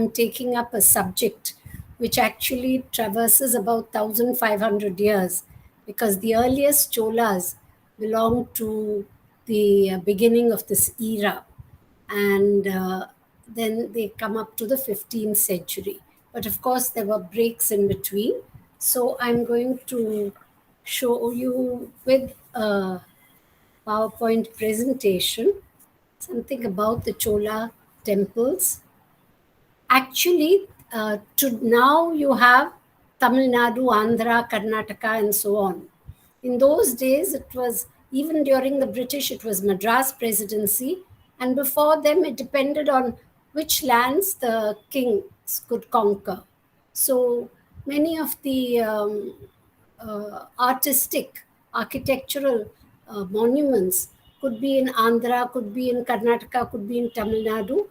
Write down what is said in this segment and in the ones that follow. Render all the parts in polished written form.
I'm taking up a subject which actually traverses about 1500 years, because the earliest Cholas belong to the beginning of this era, and then they come up to the 15th century. But of course, there were breaks in between. So I'm going to show you with a PowerPoint presentation something about the Chola temples. Actually, to now you have Tamil Nadu, Andhra, Karnataka, and so on. In those days, it was, even during the British, it was Madras Presidency, and before them, it depended on which lands the kings could conquer. So many of the artistic, architectural monuments could be in Andhra, could be in Karnataka, could be in Tamil Nadu,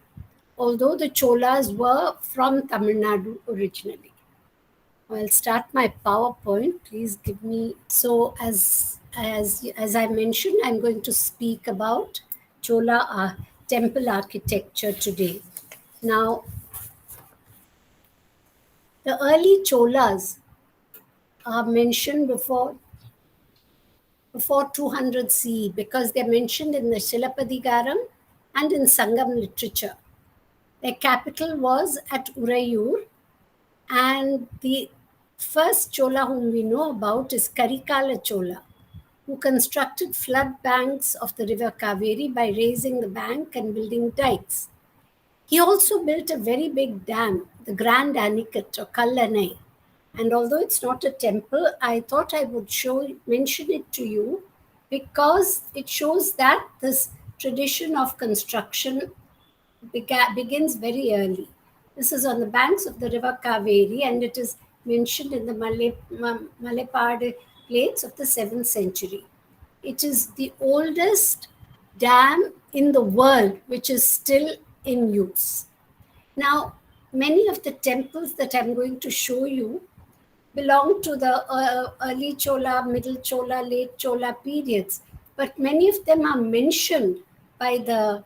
although the Cholas were from Tamil Nadu originally. I'll start my PowerPoint. Please give me. So as I mentioned, I'm going to speak about Chola temple architecture today. Now, the early Cholas are mentioned before 200 CE because they're mentioned in the Shilapadigaram and in Sangam literature. Their capital was at Urayur, and the first Chola whom we know about is Karikala Chola, who constructed flood banks of the river Kaveri by raising the bank and building dikes. He also built a very big dam, the Grand Anicut or Kallanai. And although it's not a temple, I thought I would mention it to you because it shows that this tradition of construction begins very early. This is on the banks of the river Kaveri, and it is mentioned in the Malepad plates of the 7th century. It is the oldest dam in the world which is still in use. Now, many of the temples that I'm going to show you belong to the early Chola, middle Chola, late Chola periods, but many of them are mentioned by the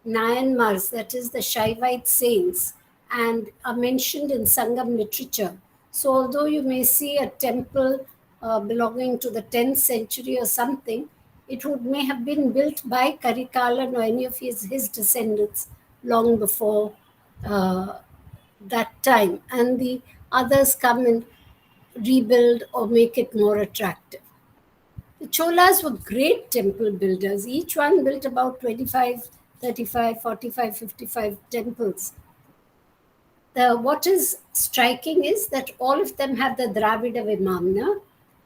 Nayanmars, that is the Shaivite saints, and are mentioned in Sangam literature. So although you may see a temple belonging to the 10th century or something, it may have been built by Karikalan or any of his descendants long before that time. And the others come and rebuild or make it more attractive. The Cholas were great temple builders. Each one built about 25, 35, 45, 55 temples. What is striking is that all of them have the Dravida Vimamna,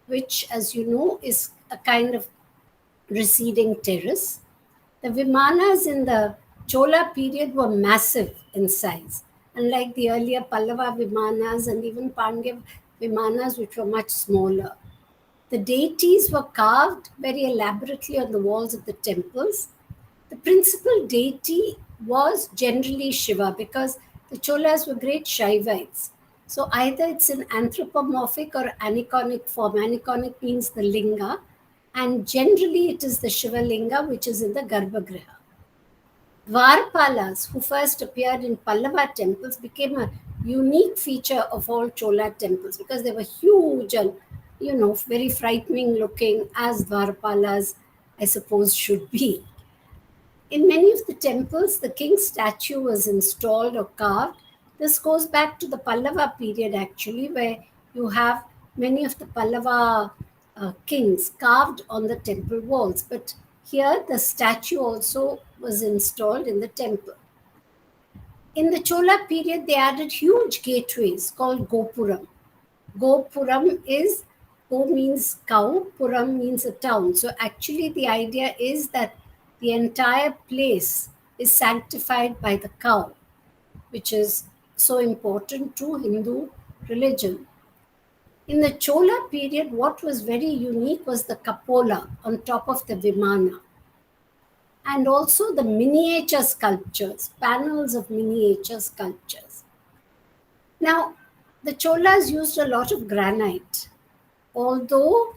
which, as you know, is a kind of receding terrace. The Vimanas in the Chola period were massive in size, unlike the earlier Pallava Vimanas and even Pandya Vimanas, which were much smaller. The deities were carved very elaborately on the walls of the temples. The principal deity was generally Shiva because the Cholas were great Shaivites. So either it's in anthropomorphic or aniconic form. Aniconic means the linga, and generally it is the Shiva linga which is in the Garbhagriha. Dwarpalas, who first appeared in Pallava temples, became a unique feature of all Chola temples because they were huge and very frightening looking, as Dwarpalas, I suppose, should be. In many of the temples, the king's statue was installed or carved. This goes back to the Pallava period, actually, where you have many of the Pallava kings carved on the temple walls. But here, the statue also was installed in the temple. In the Chola period, they added huge gateways called Gopuram. Gopuram is, Go means cow, Puram means a town. So actually the idea is that the entire place is sanctified by the cow, which is so important to Hindu religion. In the Chola period, what was very unique was the Kapola on top of the Vimana, and also the miniature sculptures, panels of miniature sculptures. Now, the Cholas used a lot of granite, although,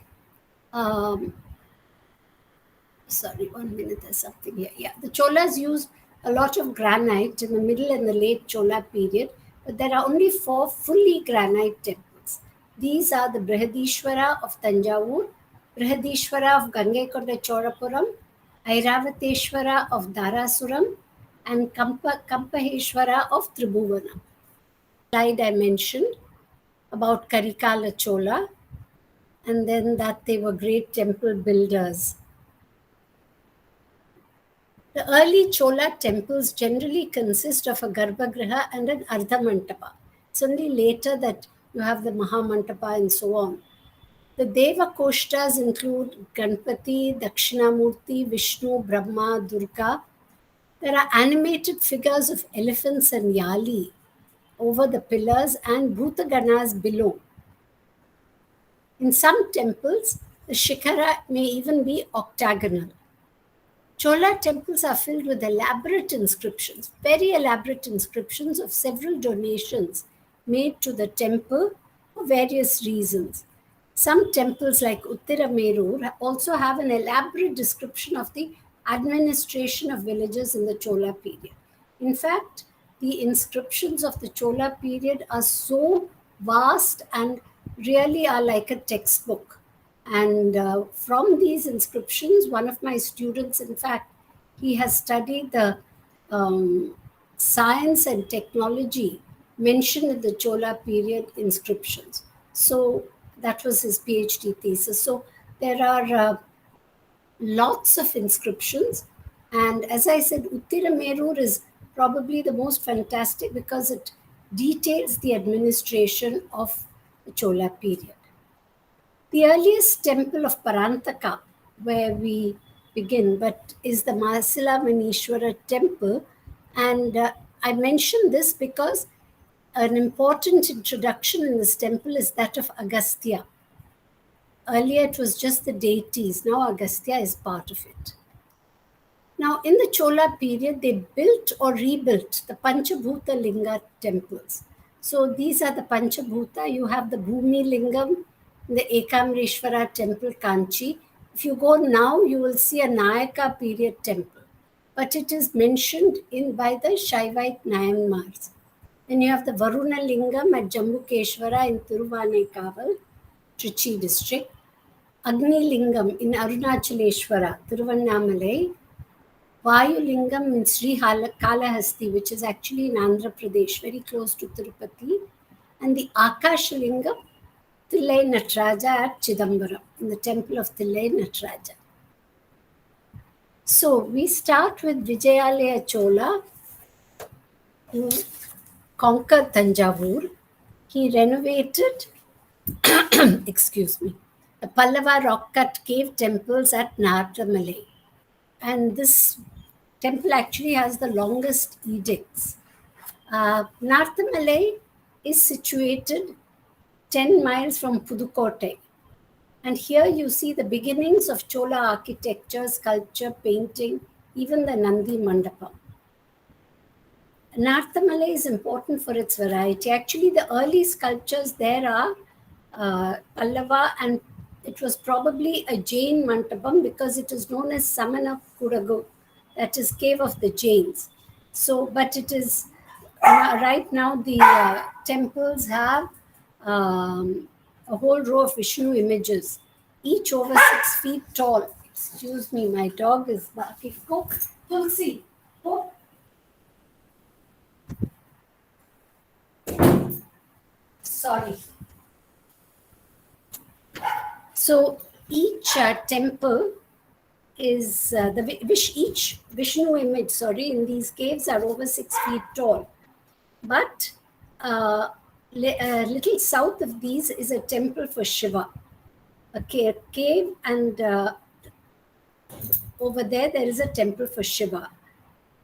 sorry, 1 minute, there's something here. Yeah, the Cholas used a lot of granite in the middle and the late Chola period, but there are only 4 fully granite temples. These are the Brihadishwara of Tanjavur, Brihadishwara of Gangaikonda Chorapuram, Airavateshvara of Darasuram, and Kampaheshwara of Tribhuvanam. Slide I mentioned about Karikala Chola, and then that they were great temple builders. The early Chola temples generally consist of a Garbhagriha and an Ardhamantapa. It's only later that you have the Mahamantapa and so on. The Deva Koshtas include Ganpati, Dakshinamurti, Vishnu, Brahma, Durga. There are animated figures of elephants and Yali over the pillars and Bhutaganas below. In some temples, the Shikhara may even be octagonal. Chola temples are filled with elaborate inscriptions, very elaborate inscriptions of several donations made to the temple for various reasons. Some temples like Uttiramerur also have an elaborate description of the administration of villages in the Chola period. In fact, the inscriptions of the Chola period are so vast and really are like a textbook. And from these inscriptions, one of my students, in fact, he has studied the science and technology mentioned in the Chola period inscriptions. So that was his PhD thesis. So there are lots of inscriptions. And as I said, Uttiramerur is probably the most fantastic because it details the administration of the Chola period. The earliest temple of Parantaka, where we begin, but is the Mahasila Manishwara temple. And I mention this because an important introduction in this temple is that of Agastya. Earlier it was just the deities, now Agastya is part of it. Now, in the Chola period, they built or rebuilt the Panchabhuta Linga temples. So these are the Panchabhuta. You have the Bhumi Lingam, the Ekamreshwara temple, Kanchi. If you go now, you will see a Nayaka period temple. But it is mentioned by the Shaivite Nayanmars. Then you have the Varuna Lingam at Jambukeshwara in Thiruvanekkaval, Trichy district. Agni Lingam in Arunachaleshwara, Thiruvannamalai. Vayu Lingam in Sri Kalahasti, which is actually in Andhra Pradesh, very close to Tirupati. And the Akasha Lingam, Thillai Nataraja at Chidambaram, in the temple of Thillai Nataraja. So we start with Vijayalaya Chola, who conquered Tanjavur. He renovated, excuse me, the Pallava rock-cut cave temples at Narthamalai. And this temple actually has the longest edicts. Narthamalai is situated 10 miles from Pudukkottai. And here you see the beginnings of Chola architecture, sculpture, painting, even the Nandi Mandapam. Narthamalai is important for its variety. Actually, the early sculptures there are Pallava, and it was probably a Jain Mandapam because it is known as Samana Kudagu, that is cave of the Jains. So, but it is, right now the temples have a whole row of Vishnu images, each over 6 feet tall. Excuse me, my dog is barking. Go, Tulsi, go. Sorry. So each temple is each Vishnu image, in these caves are over 6 feet tall. But a little south of these is a temple for Shiva, a cave, and over there is a temple for Shiva.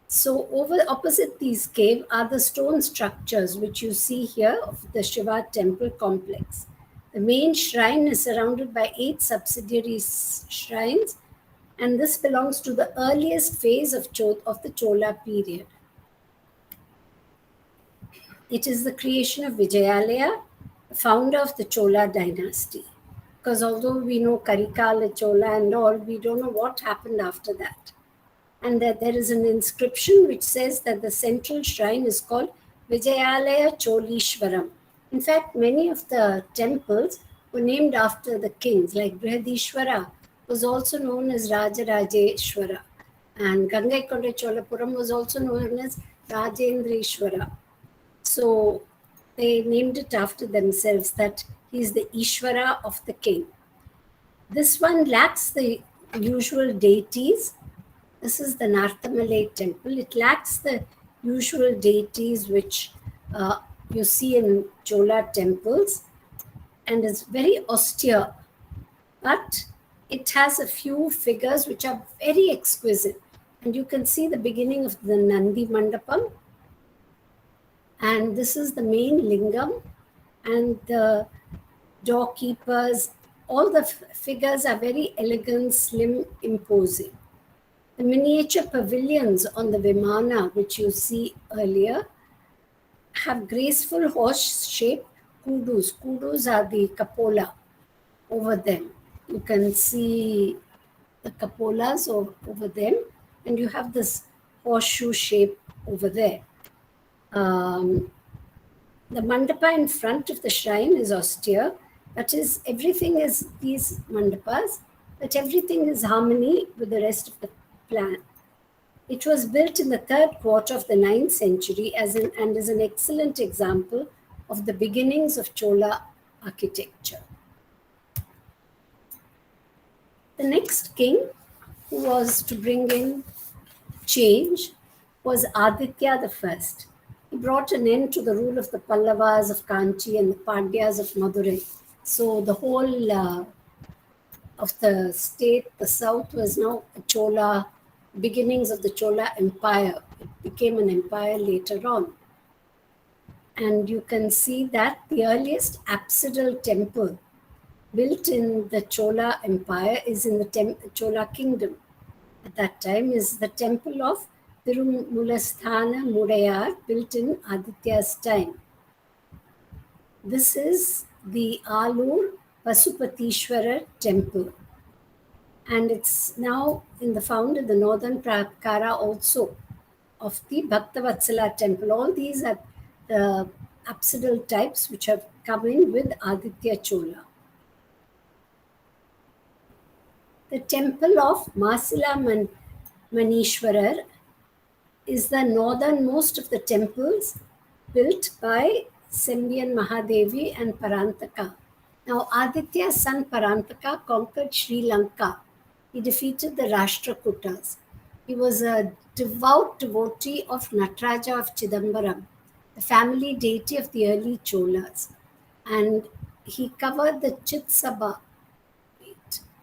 So opposite these caves are the stone structures which you see here of the Shiva temple complex. The main shrine is surrounded by 8 subsidiary shrines, and this belongs to the earliest phase of the Chola period. It is the creation of Vijayalaya, the founder of the Chola dynasty. Because although we know Karikala Chola and all, we don't know what happened after that. and that there is an inscription which says that the central shrine is called Vijayalaya Cholishwaram. In fact, many of the temples were named after the kings, like Brihadishwara was also known as Rajarajeshwara, and Gangaikonda Cholapuram was also known as Rajendrishwara. So they named it after themselves, that he is the Ishwara of the king. This one lacks the usual deities. This is the Narthamalai temple. It lacks the usual deities which you see in Chola temples, and is very austere. But it has a few figures which are very exquisite. And you can see the beginning of the Nandi Mandapam. And this is the main lingam. And the doorkeepers, all the figures are very elegant, slim, imposing. The miniature pavilions on the Vimana, which you see earlier, have graceful horse-shaped kudus. Kudus are the cupola over them. You can see the cupolas over them, and you have this horseshoe shape over there. The mandapa in front of the shrine is austere. That is, everything is these mandapas, but everything is harmony with the rest of the plan. It was built in the third quarter of the 9th century and is an excellent example of the beginnings of Chola architecture. The next king who was to bring in change was Aditya I. He brought an end to the rule of the Pallavas of Kanchi and the Pandyas of Madurai. So the whole of the state, the south, was now a Chola, beginnings of the Chola Empire. It became an empire later on. And you can see that the earliest apsidal temple built in the Chola Empire is in the Chola Kingdom. At that time is the temple of Tirumulasthana Mudayar, built in Aditya's time. This is the Alur Pasupatishwarar temple. And it's now found in the northern Prakara also of the Bhaktavatsala temple. All these are the apsidal types which have come in with Aditya Chola. The temple of Masila Manishwarar is the northernmost of the temples built by Sembian Mahadevi and Parantaka. Now, Aditya's son Parantaka conquered Sri Lanka. He defeated the Rashtrakutas. He was a devout devotee of Nataraja of Chidambaram, the family deity of the early Cholas. And he covered the Chitsabha.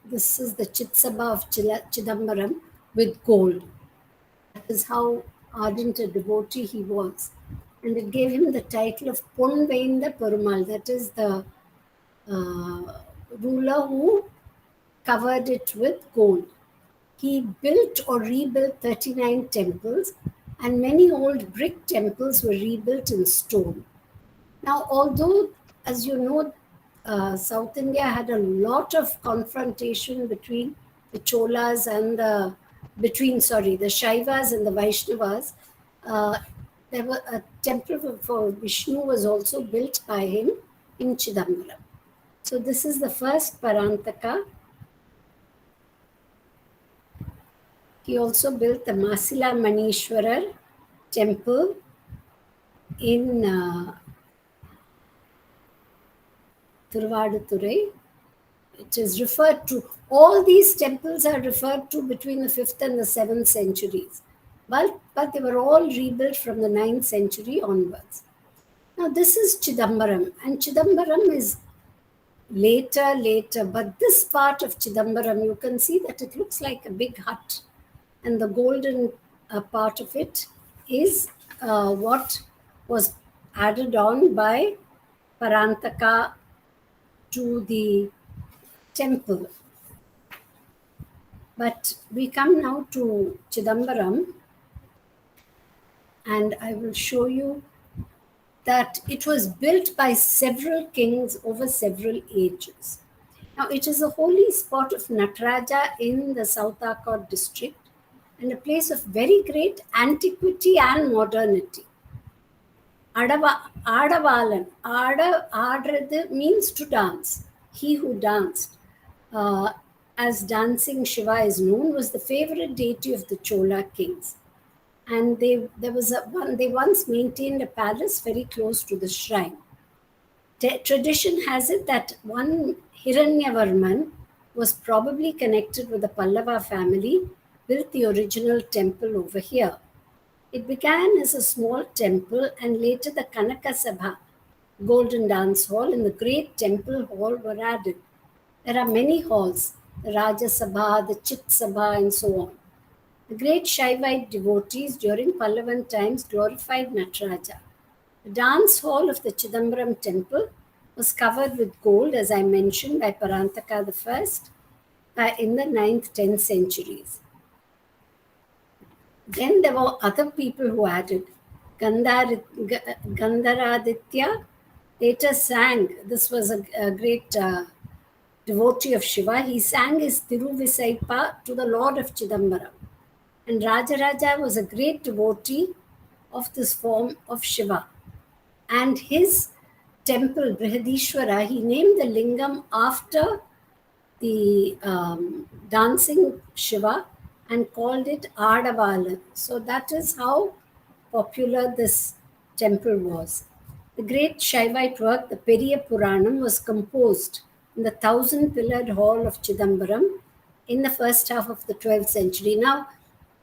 This is the Chitsabha of Chidambaram with gold. That is how ardent a devotee he was. And it gave him the title of Ponvainda Perumal, that is the ruler who covered it with gold. He built or rebuilt 39 temples, and many old brick temples were rebuilt in stone. Now, although, as you know, South India had a lot of confrontation between the Cholas and the Shaivas and the Vaishnavas. There was a temple for Vishnu was also built by him in Chidambaram. So this is the first Parantaka. He also built the Masila Manishwarar temple in Thiruvadurai. It is referred to, all these temples are referred to between the 5th and the 7th centuries. But they were all rebuilt from the 9th century onwards. Now this is Chidambaram, and Chidambaram is later, but this part of Chidambaram, you can see that it looks like a big hut, and the golden part of it is what was added on by Parantaka to the temple. But we come now to Chidambaram, and I will show you that it was built by several kings over several ages. Now, it is a holy spot of Nataraja in the South Arcot district, and a place of very great antiquity and modernity. Adavalan. Adrathu means to dance. He who danced. Uh, as dancing Shiva is known, was the favorite deity of the Chola kings. And they once maintained a palace very close to the shrine. Tradition has it that one Hiranyavarman was probably connected with the Pallava family, built the original temple over here. It began as a small temple, and later the Kanaka Sabha, Golden Dance Hall, and the great temple hall were added. There are many halls, the Raja Sabha, the Chit Sabha, and so on. The great Shaivite devotees during Pallavan times glorified Nataraja. The dance hall of the Chidambaram temple was covered with gold, as I mentioned, by Parantaka I in the 9th, 10th centuries. Then there were other people who added. Gandharaditya later sang. This was a great devotee of Shiva. He sang his Tiruvisaipa to the Lord of Chidambaram. And Rajaraja was a great devotee of this form of Shiva. And his temple, Brihadishwara, he named the lingam after the dancing Shiva and called it Adavalan. So that is how popular this temple was. The great Shaivite work, the Periya Puranam, was composed in the 1,000-pillared hall of Chidambaram in the first half of the 12th century. Now,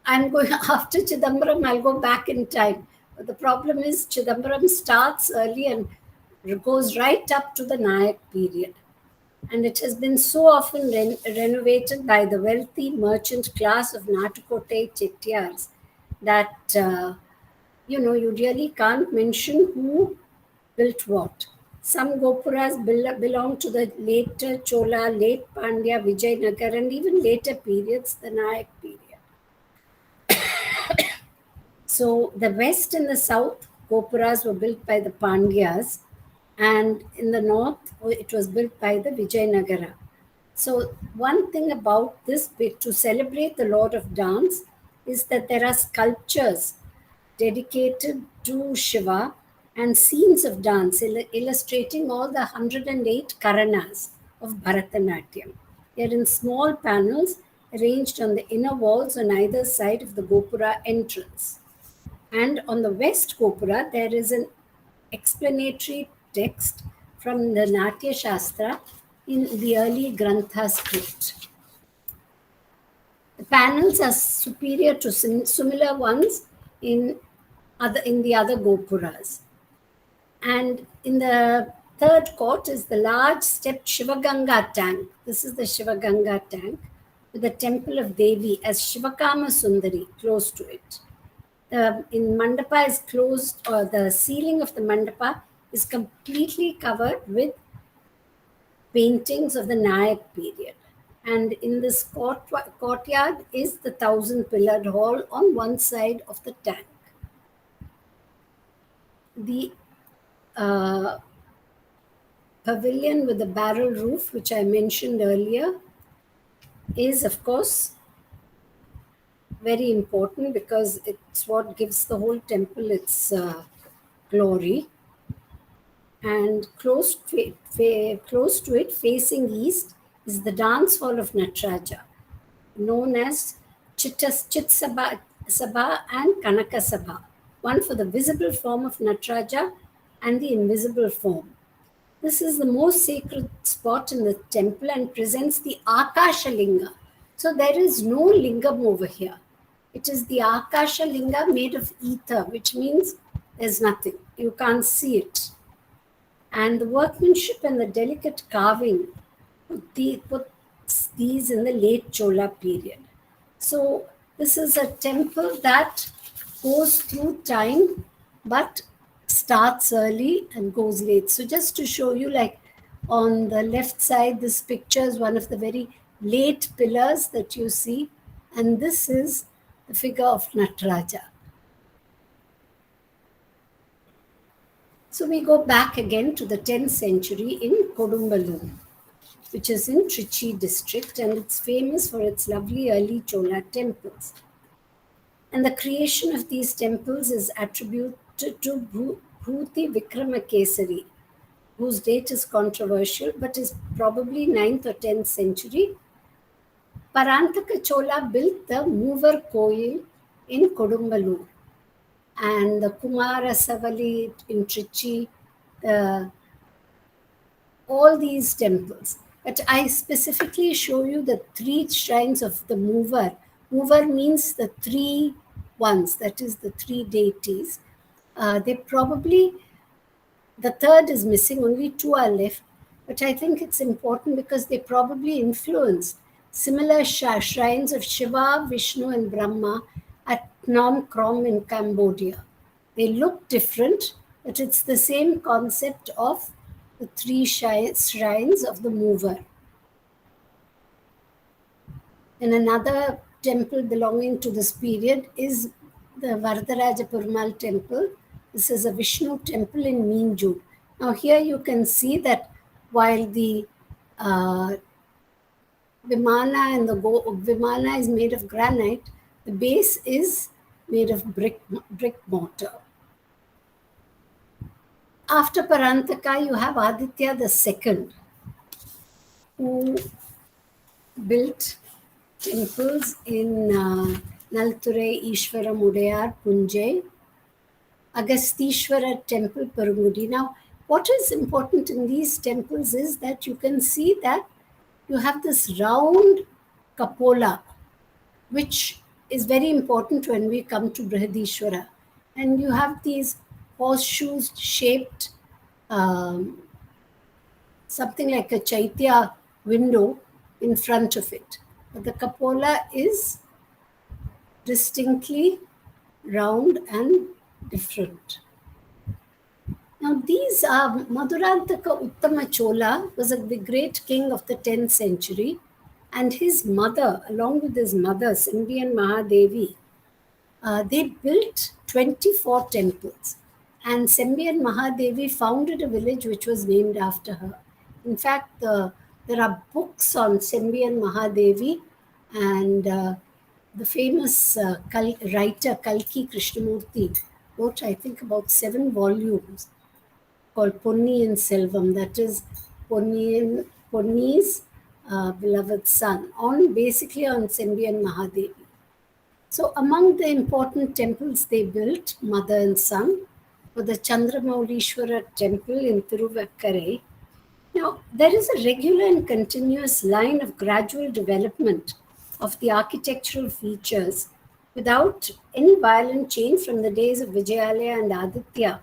I'm going after Chidambaram, I'll go back in time. But the problem is Chidambaram starts early and goes right up to the Nayak period. And it has been so often renovated by the wealthy merchant class of Natukotai Chettiars that, you really can't mention who built what. Some Gopuras belong to the later Chola, late Pandya, Vijayanagar, and even later periods, the Nayak period. So the west and the south Gopuras were built by the Pandyas, and in the north it was built by the Vijayanagara. So one thing about this bit to celebrate the Lord of Dance is that there are sculptures dedicated to Shiva and scenes of dance illustrating all the 108 Karanas of Bharatanatyam. They are in small panels arranged on the inner walls on either side of the Gopura entrance. And on the west Gopura, there is an explanatory text from the Natya Shastra in the early Grantha script. The panels are superior to similar ones in the other Gopuras. And in the third court is the large stepped Shivaganga tank. This is the Shivaganga tank with the temple of Devi as Shivakama Sundari close to it. In Mandapa is closed, or the ceiling of the Mandapa is completely covered with paintings of the Nayak period. And in this courtyard is the 1,000-pillared hall on one side of the tank. The pavilion with the barrel roof, which I mentioned earlier, is of course very important because it's what gives the whole temple its glory. And close to it, facing east, is the dance hall of Nataraja, known as Chit Sabha and Kanaka Sabha, one for the visible form of Nataraja and the invisible form. This is the most sacred spot in the temple and presents the Akasha Linga. So there is no lingam over here. It is the Akasha Linga made of ether, which means there's nothing. You can't see it. And the workmanship and the delicate carving puts these in the late Chola period. So this is a temple that goes through time but starts early and goes late. So just to show you, like on the left side, this picture is one of the very late pillars that you see, and this is the figure of Nataraja. So we go back again to the 10th century in Kodumbalur, which is in Trichy district, and it's famous for its lovely early Chola temples. And the creation of these temples is attributed to Bhuti Vikramakesari, whose date is controversial but is probably 9th or 10th century. Parantaka Chola built the Mover Koil in Kodumbalur and the Kumara Savali in Trichy, all these temples. But I specifically show you the 3 shrines of the Mover. Mover means the 3 ones, that is the 3 deities. They probably, the third is missing, only 2 are left. But I think it's important because they probably influenced similar shrines of Shiva, Vishnu, and Brahma at Phnom Krom in Cambodia. They look different, but it's the same concept of the 3 shrines of the Mover. And another temple belonging to this period is the Varadaraja Perumal temple. This is a Vishnu temple in Minjur. Now here you can see that while the Vimana and the Vimana is made of granite, the base is made of brick mortar. After Parantaka, you have Aditya II, who built temples in Nalture, Ishwaram, Udayar, Punjai, AGASTISVARAR temple, Perungudi. Now, what is important in these temples is that you can see that you have this round cupola, which is very important when we come to Brihadishwara. And you have these horseshoes shaped, something like a chaitya window in front of it. But the cupola is distinctly round and different. Now these are Madhurantaka Uttama Chola was the great king of the 10th century, and his mother, along with his mother, Sembian Mahadevi, they built 24 temples. And Sembian Mahadevi founded a village which was named after her. In fact, there are books on Sembian Mahadevi, and the famous writer Kalki Krishnamurti wrote, I think, about 7 volumes called Ponniyin Selvam, that is Ponni's beloved son, basically on Sembian Mahadevi. So among the important temples they built, mother and son, were the CHANDRAMOULISHWARAR temple in THIRUVAKKARAI. Now, there is a regular and continuous line of gradual development of the architectural features without any violent change from the days of Vijayalaya and Aditya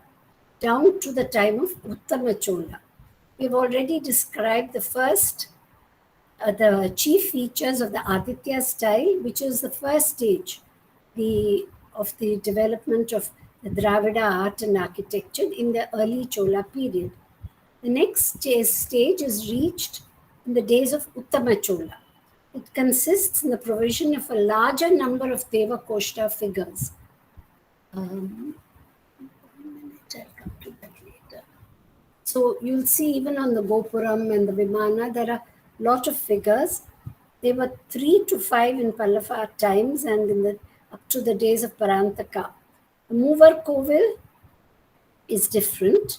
down to the time of Uttama Chola. We've already described the first, the chief features of the Aditya style, which is the first stage of the development of the Dravida art and architecture in the early Chola period. The next stage is reached in the days of Uttama Chola. It consists in the provision of a larger number of Deva Koshta figures. I'll come to that later. So you'll see even on the Gopuram and the Vimana, there are a lot of figures. They were 3 to 5 in Pallava times and up to the days of Parantaka. The Mover Kovil is different,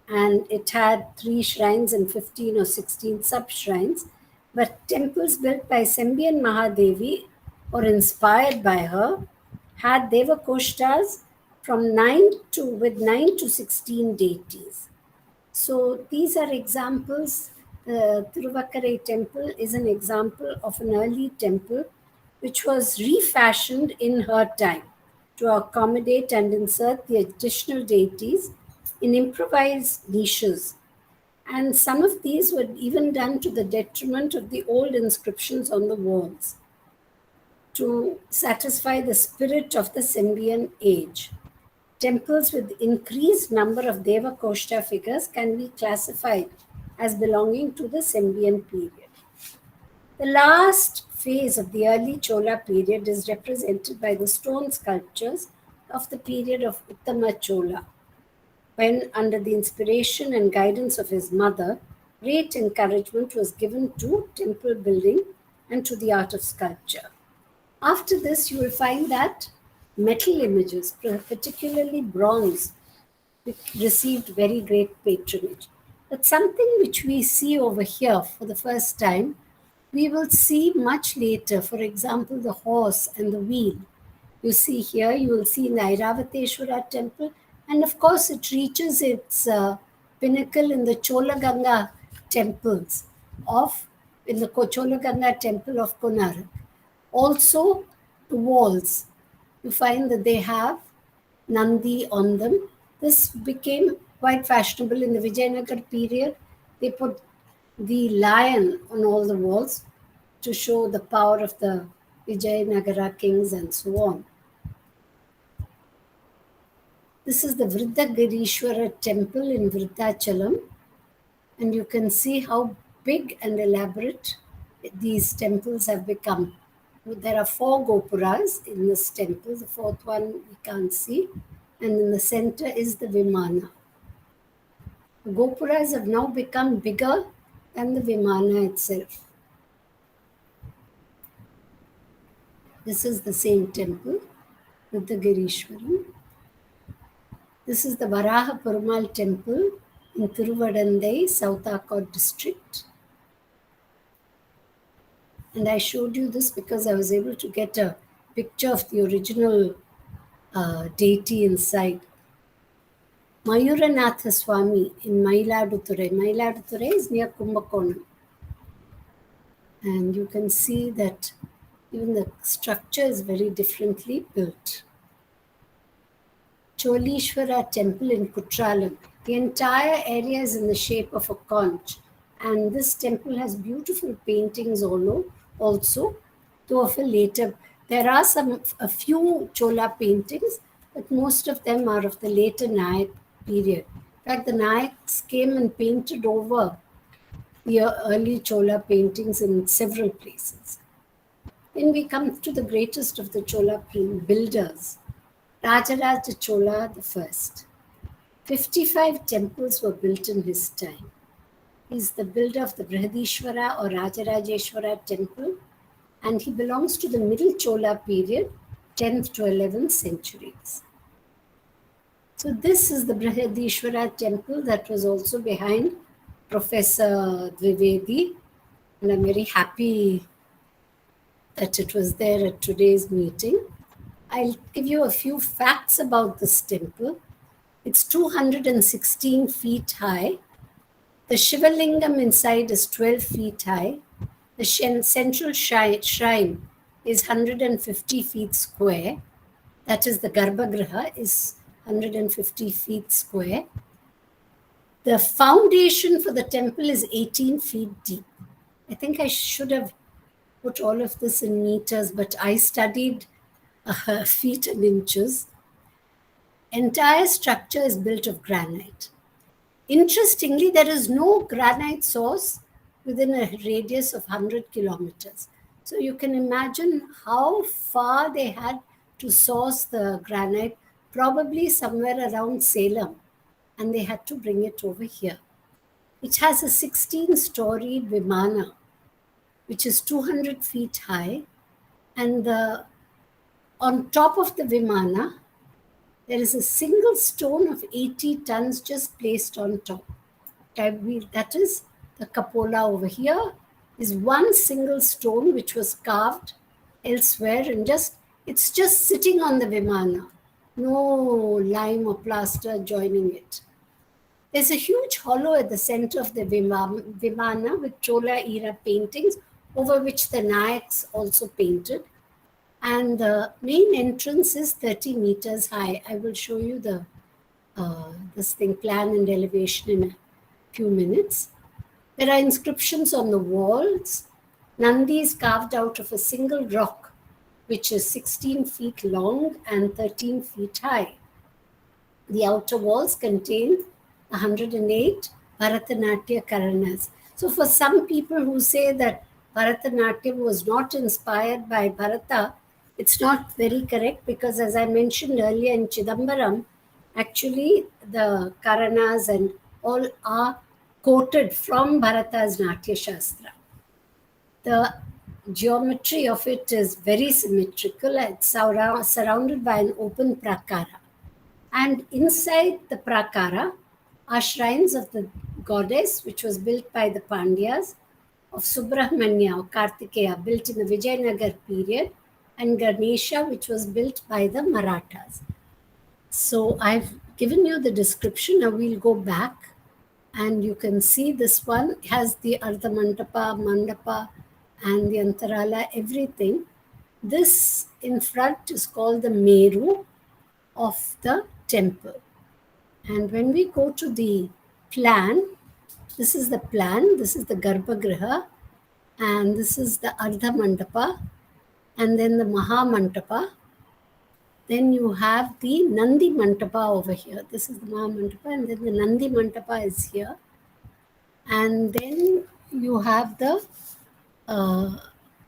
and it had 3 shrines and 15 or 16 sub-shrines. But temples built by Sembian Mahadevi or inspired by her had Deva Koshtas from 9 to 16 deities. So these are examples. The Thiruvakkarai temple is an example of an early temple which was refashioned in her time to accommodate and insert the additional deities in improvised niches. And some of these were even done to the detriment of the old inscriptions on the walls to satisfy the spirit of the Sembian age. Temples with increased number of Deva Koshta figures can be classified as belonging to the Sembian period. The last phase of the early Chola period is represented by the stone sculptures of the period of Uttama Chola, when, under the inspiration and guidance of his mother, great encouragement was given to temple building and to the art of sculpture. After this, you will find that metal images, particularly bronze, which received very great patronage. But something which we see over here for the first time, we will see much later. For example, the horse and the wheel. You see here, you will see in the AIRAVATESHVARA temple, and of course, it reaches its pinnacle in the Chola temples of in the Chola temple of Konark. Also, the walls, you find that they have Nandi on them. This became quite fashionable in the Vijayanagar period. They put the lion on all the walls to show the power of the Vijayanagara kings and so on. This is the Vriddagirishwara temple in Vrindachalam, and you can see how big and elaborate these temples have become. There are 4 gopuras in this temple. The 4th one we can't see, and in the center is the Vimana. The gopuras have now become bigger than the Vimana itself. This is the same temple with the Girishwaram. This is the Varaha Perumal temple in Tiruvadandai, South Arcot district. And I showed you this because I was able to get a picture of the original deity inside. Mayuranatha Swami in Mayiladuthurai. Mayiladuthurai is near Kumbakonam. And you can see that even the structure is very differently built. Cholishwara temple in Kutralam. The entire area is in the shape of a conch. And this temple has beautiful paintings also, though of a later. There are a few Chola paintings, but most of them are of the later Nayak period. In fact, the Nayaks came and painted over the early Chola paintings in several places. Then we come to the greatest of the Chola builders, Rajaraja Chola I. 55 temples were built in his time. He is the builder of the Brihadishwara or Rajarajeshwara temple, and he belongs to the Middle Chola period, 10th to 11th centuries. So this is the Brihadishwara temple that was also behind Professor Dwivedi, and I'm very happy that it was there at today's meeting. I'll give you a few facts about this temple. It's 216 feet high. The Shivalingam inside is 12 feet high. The central shrine is 150 feet square. That is, the Garbhagriha is 150 feet square. The foundation for the temple is 18 feet deep. I think I should have put all of this in meters, but I studied feet and inches. Entire structure is built of granite. Interestingly, there is no granite source within a radius of 100 kilometers. So you can imagine how far they had to source the granite, probably somewhere around Salem, and they had to bring it over here. It has a 16-storied Vimana, which is 200 feet high, and on top of the Vimana, there is a single stone of 80 tons just placed on top. That is the cupola over here is one single stone which was carved elsewhere, and it's just sitting on the Vimana. No lime or plaster joining it. There's a huge hollow at the center of the Vimana with Chola era paintings over which the Nayaks also painted. And the main entrance is 30 meters high. I will show you the plan and elevation in a few minutes. There are inscriptions on the walls. Nandi is carved out of a single rock, which is 16 feet long and 13 feet high. The outer walls contain 108 Bharatanatyam Karanas. So for some people who say that Bharatanatyam was not inspired by Bharata, it's not very correct, because as I mentioned earlier in CHIDAMBARAM, actually the Karanas and all are quoted from Bharata's Natya Shastra. The geometry of it is very symmetrical. It's surrounded by an open prakara. And inside the prakara are shrines of the goddess, which was built by the Pandyas, of Subrahmanya or Kartikeya, built in the Vijayanagar period, and Ganesha, which was built by the Marathas. So I've given you the description. Now we'll go back, and you can see this one has the Ardha Mandapa, Mandapa, and the Antarala, everything. This in front is called the Meru of the temple. And when we go to the plan, this is the plan, this is the Garbhagriha, and this is the Ardha Mandapa, and then the Maha Mandapa. Then you have the Nandi Mandapa over here. This is the Maha Mandapa, and then the Nandi Mandapa is here. And then you have the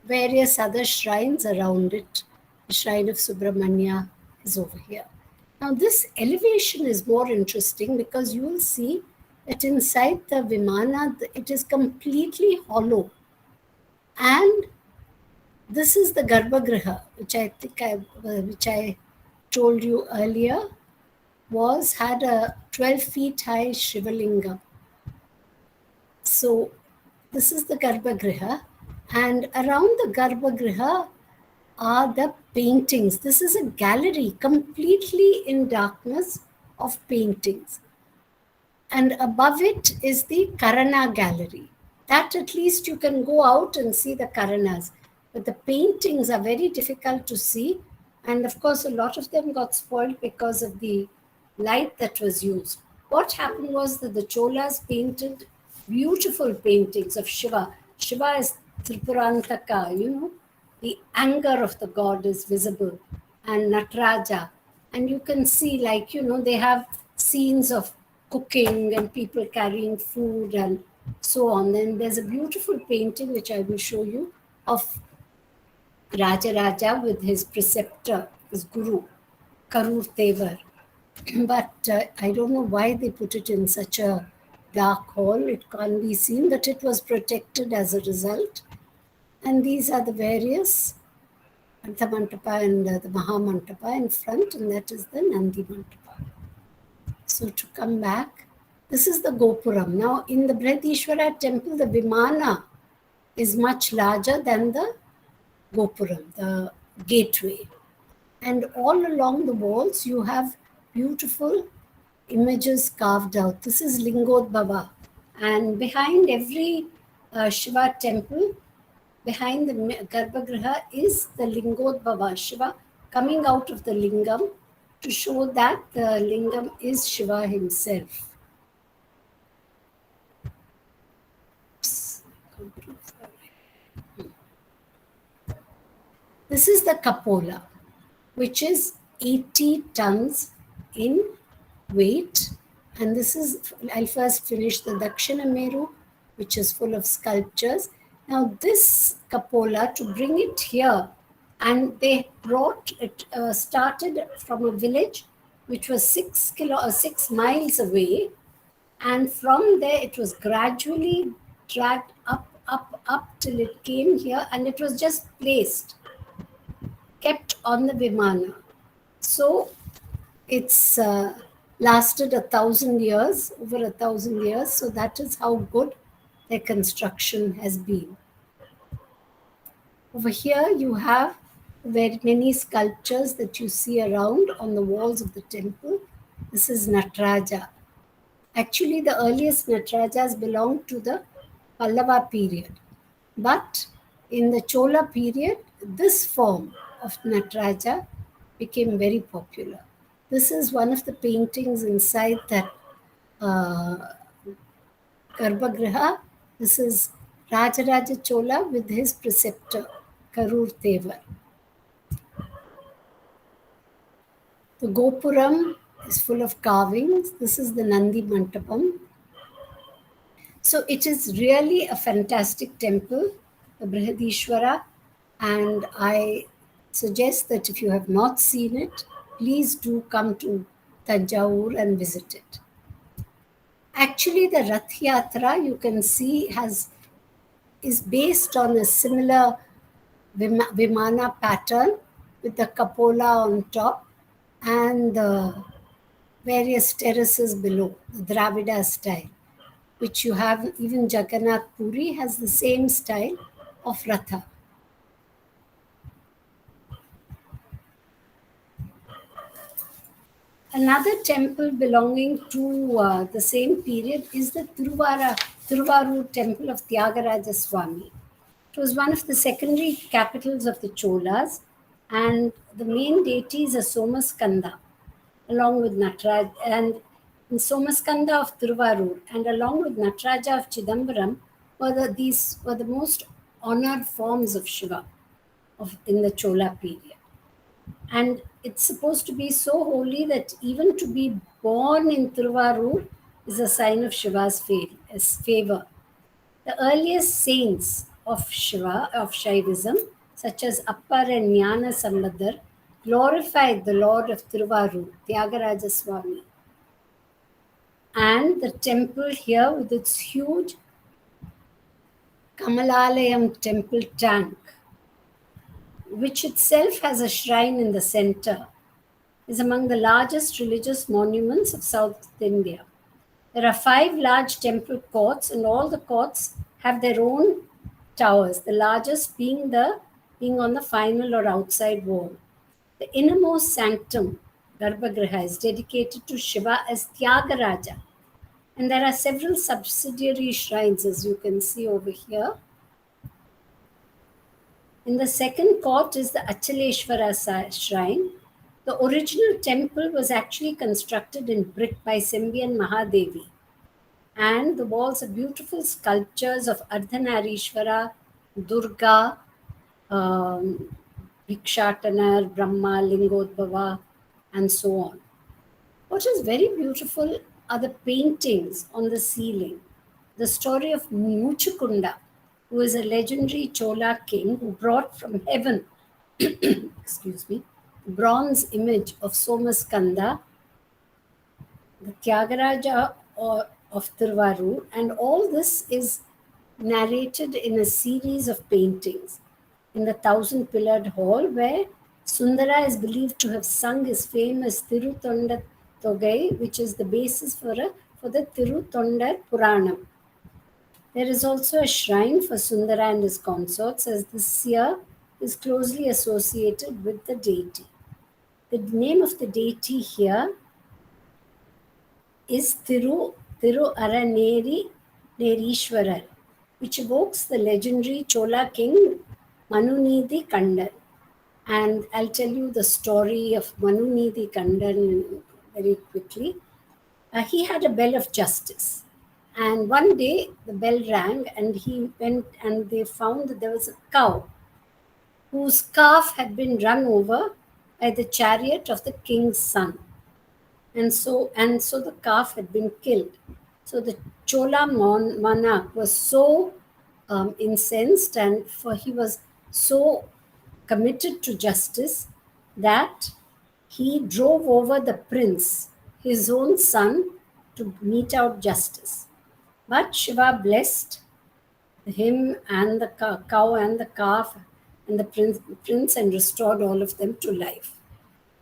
various other shrines around it. The shrine of Subramanya is over here. Now this elevation is more interesting because you will see that inside the Vimana, it is completely hollow. And this is the Garbhagriha, which I told you earlier, had a 12 feet high Shivalingam. So this is the Garbhagriha, and around the Garbhagriha are the paintings. This is a gallery completely in darkness of paintings. And above it is the Karana gallery. That at least you can go out and see the Karanas. But the paintings are very difficult to see. And of course, a lot of them got spoiled because of the light that was used. What happened was that the Cholas painted beautiful paintings of Shiva. Shiva is Tripurantaka, the anger of the god is visible, and Nataraja. And you can see, they have scenes of cooking and people carrying food and so on. Then there's a beautiful painting, which I will show you, of Raja with his preceptor, his guru, Karur Tevar. But I don't know why they put it in such a dark hall. It can't be seen, but it was protected as a result. And these are the various Ardha Mandapa and the Maha Mandapa in front, and that is the Nandi Mandapa. So to come back, this is the Gopuram. Now in the Brihadishvara temple, the Vimana is much larger than the Gopuram, the gateway. And all along the walls, you have beautiful images carved out. This is Lingodbhava. And behind every Shiva temple, behind the Garbhagriha is the Lingodbhava, Shiva coming out of the Lingam to show that the Lingam is Shiva himself. This is the Kapola, which is 80 tons in weight. And this is, I'll first finish the Dakshina Meru, which is full of sculptures. Now this Kapola, to bring it here, and they brought it, started from a village which was 6 miles away, and from there it was gradually dragged up till it came here, and it was just placed, kept on the Vimana. So it's lasted 1,000 years, over 1,000 years. So that is how good their construction has been. Over here you have very many sculptures that you see around on the walls of the temple. This is Nataraja. Actually, the earliest Natarajas belong to the Pallava period. But in the Chola period, this form of Nataraja became very popular. This is one of the paintings inside that Garbhagriha. This is Rajaraja Chola with his preceptor, Karur Tevar. The Gopuram is full of carvings. This is the Nandi Mantapam. So it is really a fantastic temple, the Brihadishvara, and I suggest that if you have not seen it, please do come to Tanjavur and visit it. Actually, the Rath Yatra, you can see, is based on a similar Vimana pattern with the cupola on top and the various terraces below, the Dravida style, which you have. Even Jagannath Puri has the same style of Ratha. Another temple belonging to the same period is the Tiruvarur temple of Tyagaraja Swami. It was one of the secondary capitals of the Cholas, and the main deities are Somaskanda, along with Nataraj, and in Somaskanda of Tiruvarur, and along with Nataraja of Chidambaram, these were the most honored forms of Shiva in the Chola period. And it's supposed to be so holy that even to be born in Tiruvarur is a sign of Shiva's favor. The earliest saints of Shiva, of Shaivism, such as Appar and Jnana Sambadar, glorified the Lord of Tiruvarur, Tyagaraja Swami. And the temple here, with its huge Kamalalayam temple tank, which itself has a shrine in the center, is among the largest religious monuments of South India. There are 5 large temple courts, and all the courts have their own towers, the largest being on the final or outside wall. The innermost sanctum, Garbhagriha, is dedicated to Shiva as Tyagaraja. And there are several subsidiary shrines, as you can see over here. In the second court is the Achaleshwara shrine. The original temple was actually constructed in brick by Sembian Mahadevi. And the walls are beautiful sculptures of Ardhanarishwara, Durga, Bhikshatanar, Brahma, Lingodbhava, and so on. What is very beautiful are the paintings on the ceiling. The story of Muchukunda, who is a legendary Chola king who brought from heaven excuse me, the bronze image of Somaskanda, the Tyagaraja of Tiruvarur, and all this is narrated in a series of paintings in the 1,000-pillared hall, where Sundara is believed to have sung his famous Tirutondar Togai, which is the basis for the Tirutondar Puranam. There is also a shrine for Sundara and his consorts, as this year is closely associated with the deity. The name of the deity here is Araneri Nerishwarar, which evokes the legendary Chola king Manunidhi Kandan. And I'll tell you the story of Manunidhi Kandan very quickly. He had a bell of justice. And one day the bell rang, and he went and they found that there was a cow whose calf had been run over by the chariot of the king's son. And so the calf had been killed. So the Chola monarch was so incensed, and he was so committed to justice that he drove over the prince, his own son, to mete out justice. But Shiva blessed him and the cow and the calf and the prince and restored all of them to life.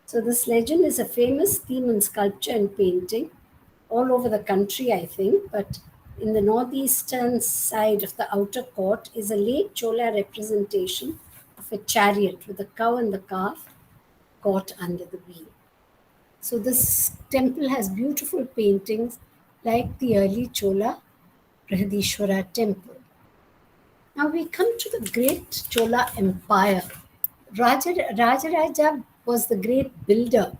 So this legend is a famous theme in sculpture and painting all over the country, I think, but in the northeastern side of the outer court is a late Chola representation of a chariot with the cow and the calf caught under the wheel. So this temple has beautiful paintings like the early Chola Brihadishwara temple. Now we come to the great Chola Empire. Rajaraja was the great builder,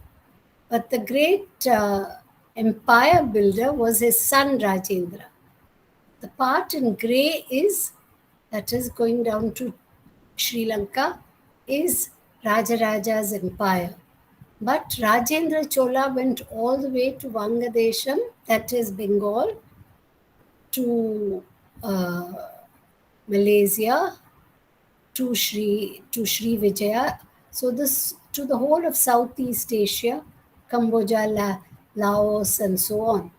but the great empire builder was his son Rajendra. The part in grey that is going down to Sri Lanka, is Rajaraja's empire. But Rajendra Chola went all the way to Vangadesham, that is Bengal, to Malaysia, to CHRI-VIJAYA. So this to the whole of Southeast Asia, Cambodia, Laos, and so on.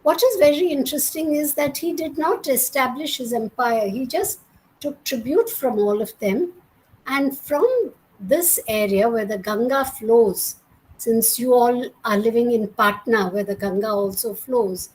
What is very interesting is that he did not establish his empire. He just took tribute from all of them And from this area where the Ganga flows, since you all are living in Patna where the Ganga also flows,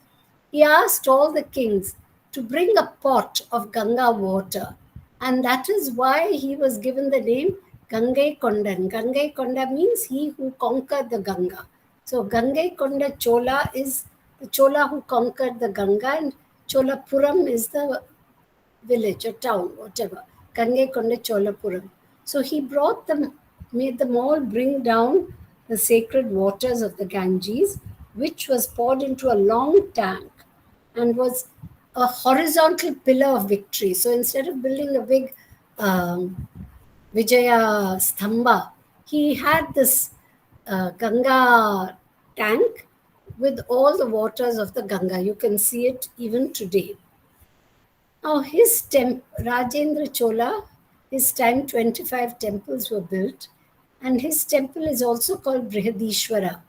he asked all the kings to bring a pot of Ganga water. And that is why he was given the name Gangai Kondan. Gangai Konda means he who conquered the Ganga. So Gangai Konda Chola is the Chola who conquered the Ganga, and Cholapuram is the village or town, whatever. Gangai Konda Cholapuram. So he brought them, made them all bring down the sacred waters of the Ganges, which was poured into a long tank and was a horizontal pillar of victory. So instead of building a big Vijaya Stamba, he had this Ganga tank with all the waters of the Ganga. You can see it even today. Now, Rajendra Chola, his time 25 temples were built, and his temple is also called Brihadishwara.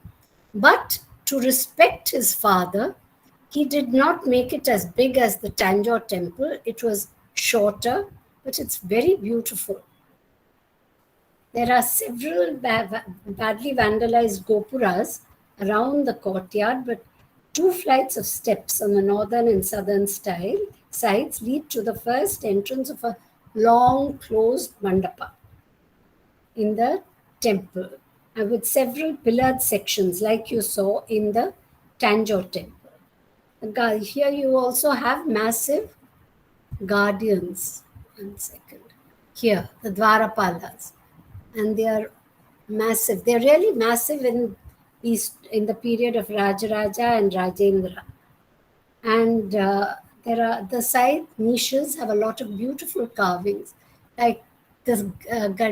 But to respect his father, he did not make it as big as the Tanjore temple. It was shorter, but it's very beautiful. There are several badly vandalized gopuras around the courtyard, but 2 flights of steps on the northern and southern sides lead to the first entrance of a long closed mandapa in the temple, and with several pillared sections like you saw in the Tanjore temple. Here you also have massive guardians. 1 second. Here, the Dwarapalas. And they are massive. They're really massive in the period of Rajaraja and Rajendra. And there are the side niches have a lot of beautiful carvings, like this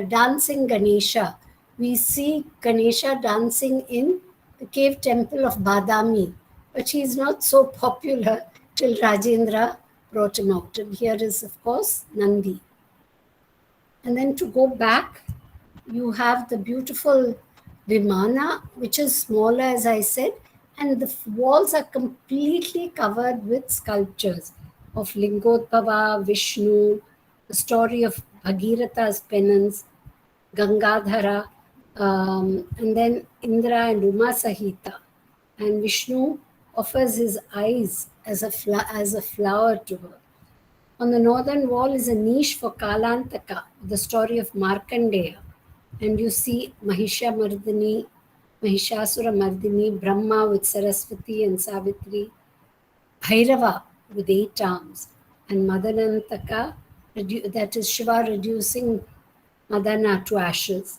dancing Ganesha. We see Ganesha dancing in the cave temple of Badami, but he's not so popular till Rajendra brought him out. And here is, of course, Nandi. And then to go back, you have the beautiful Vimana, which is smaller, as I said, and the walls are completely covered with sculptures of Lingotbhava, Vishnu, the story of Bhagiratha's penance, Gangadhara, and then Indra and Uma Sahita. And Vishnu offers his eyes as a flower to her. On the northern wall is a niche for Kalantaka, the story of Markandeya. And you see Mahishasura Mardini, Brahma with Saraswati and Savitri, Bhairava with 8 arms, and Madanantaka, that is Shiva reducing Madana to ashes,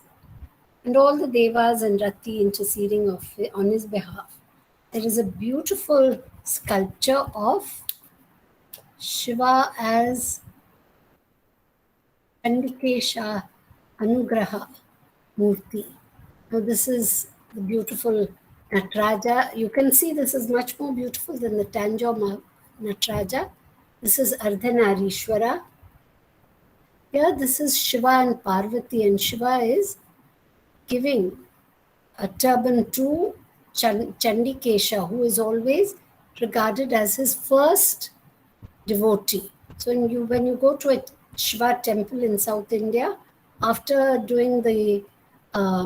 and all the Devas and Rati interceding on his behalf. There is a beautiful sculpture of Shiva as Chandikesha Anugraha Murti. Now this is the beautiful Natraja. You can see this is much more beautiful than the Tanjore Natraja. This is Ardhanarishwara. Here this is Shiva and Parvati, and Shiva is giving a turban to Chandikesha, who is always regarded as his first devotee. So when you go to a Shiva temple in South India, after doing the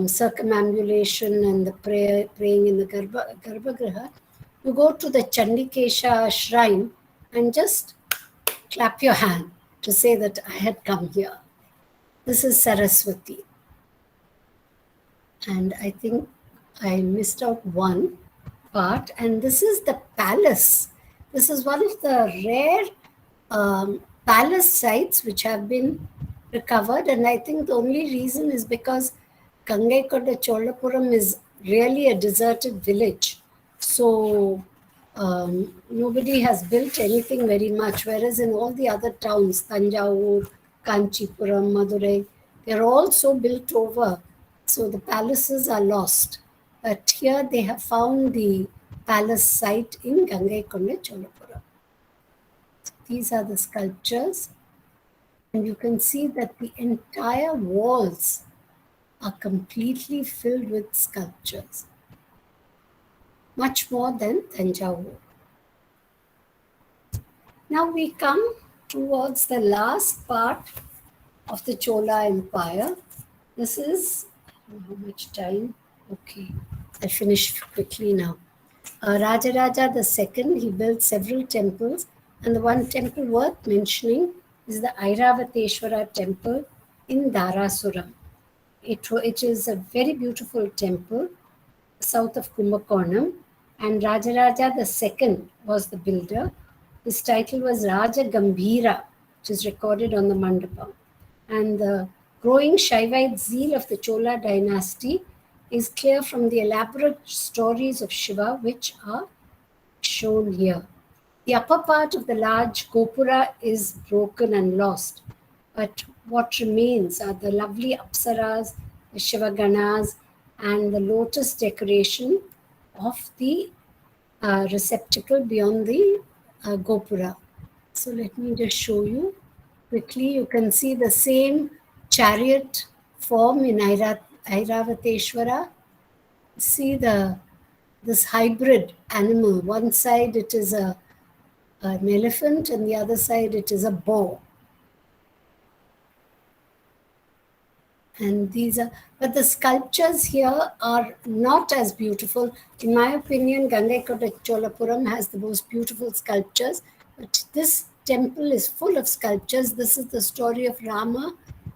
circumambulation and the praying in the Garbhagriha, you go to the Chandikesha shrine and just clap your hand to say that I had come here. This is Saraswati. And I think I missed out one part, and this is the palace. This is one of the rare palace sites which have been recovered, and I think the only reason is because Gangaikonda Cholapuram is really a deserted village. So nobody has built anything very much, whereas in all the other towns, Tanjavur, Kanchipuram, Madurai, they're all so built over. So the palaces are lost. But here they have found the palace site in Gangaikonda Cholapuram. These are the sculptures. And you can see that the entire walls are completely filled with sculptures. Much more than Tanjavur. Now we come towards the last part of the Chola Empire. This is, how much time? Okay, I'll finish quickly now. Rajaraja II, he built several temples, and the one temple worth mentioning is the AIRAVATESHVARA temple in Darasuram. It is a very beautiful temple south of Kumbakonam, and Rajaraja II was the builder. His title was Raja Gambhira, which is recorded on the mandapam. And the growing Shaivite zeal of the Chola dynasty is clear from the elaborate stories of Shiva, which are shown here. The upper part of the large Gopura is broken and lost, but what remains are the lovely Apsaras, the Shivaganas, and the lotus decoration of the receptacle beyond the Gopura. So let me just show you quickly. You can see the same chariot form in Airavateshvara. See this hybrid animal. One side it is an elephant, and the other side it is a boar. And but the sculptures here are not as beautiful. In my opinion, Gangaikota Cholapuram has the most beautiful sculptures, but this temple is full of sculptures. This is the story of Rama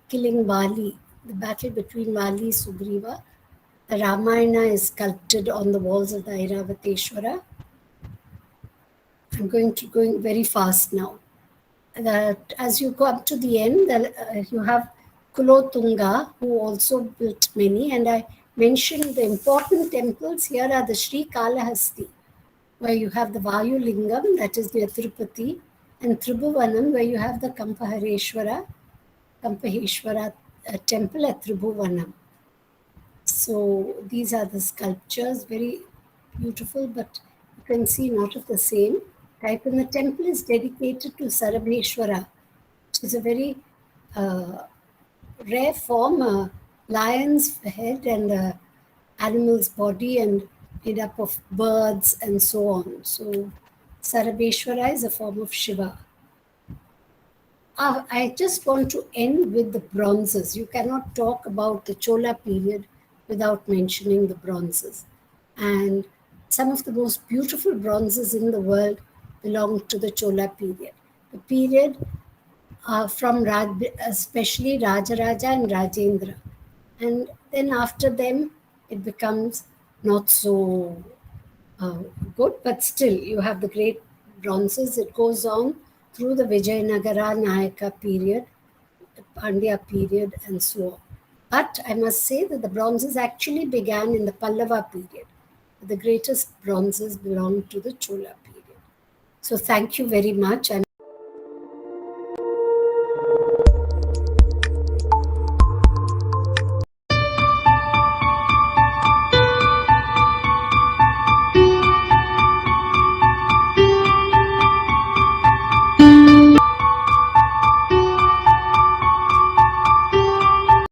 killing Vali, the battle between Vali and Sugriva. The Ramayana is sculpted on the walls of the Airavateshvara. I'm going very fast now. As you go up to the end, you have Kulotunga, who also built many, and I mentioned the important temples. Here are the Sri Kalahasti, where you have the Vayu Lingam, that is near Tirupati, and Tribhuvanam, where you have the Kampaheshwara temple at Tribhuvanam. So these are the sculptures, very beautiful, but you can see not of the same type. And the temple is dedicated to Sarabheshwara, which is a very rare form, a lion's head and an animal's body, and made up of birds and so on. So Sarabheshwara is a form of Shiva. I just want to end with the bronzes. You cannot talk about the Chola period without mentioning the bronzes. And some of the most beautiful bronzes in the world belong to the Chola period. The period from especially Rajaraja and Rajendra. And then after them, it becomes not so good, but still you have the great bronzes. It goes on through the Vijayanagara Nayaka period, Pandya period, and so on. But I must say that the bronzes actually began in the Pallava period. The greatest bronzes belong to the Chola period. So thank you very much.